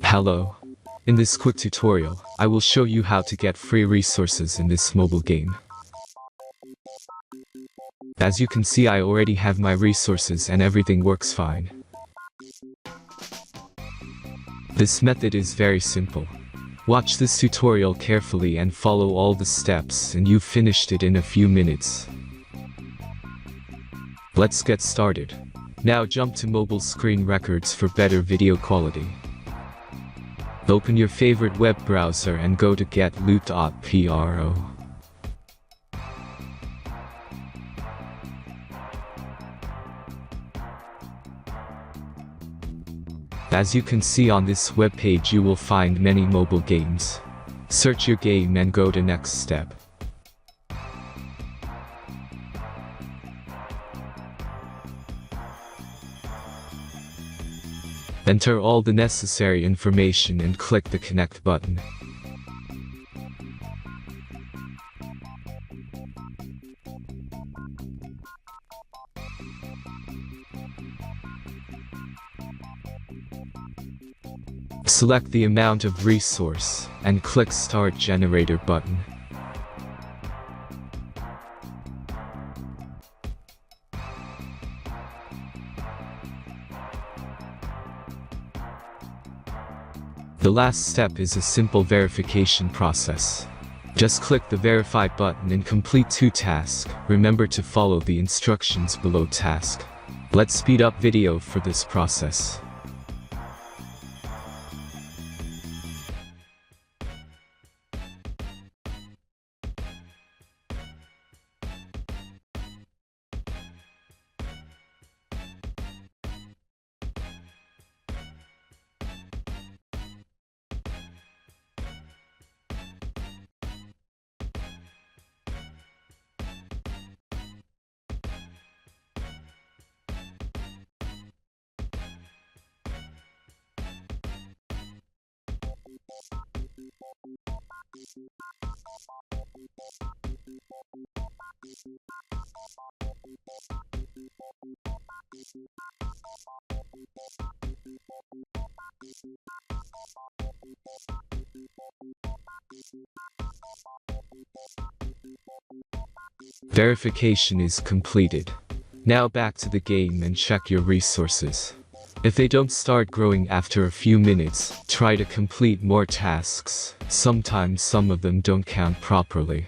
Hello. In this quick tutorial, I will show you how to get free resources in this mobile game. As you can see, I already have my resources and everything works fine. This method is very simple. Watch this tutorial carefully and follow all the steps and you've finished it in a few minutes. Let's get started. Now jump to mobile screen records for better video quality. Open your favorite web browser and go to getloot.pro. As you can see on this web page, you will find many mobile games. Search your game and go to next step. Enter all the necessary information and click the connect button. Select the amount of resource and click Start Generator button. The last step is a simple verification process. Just click the Verify button and complete 2 tasks. Remember to follow the instructions below task. Let's speed up video for this process. Verification is completed. Now back to the game and check your resources. If they don't start growing after a few minutes, try to complete more tasks. Sometimes some of them don't count properly.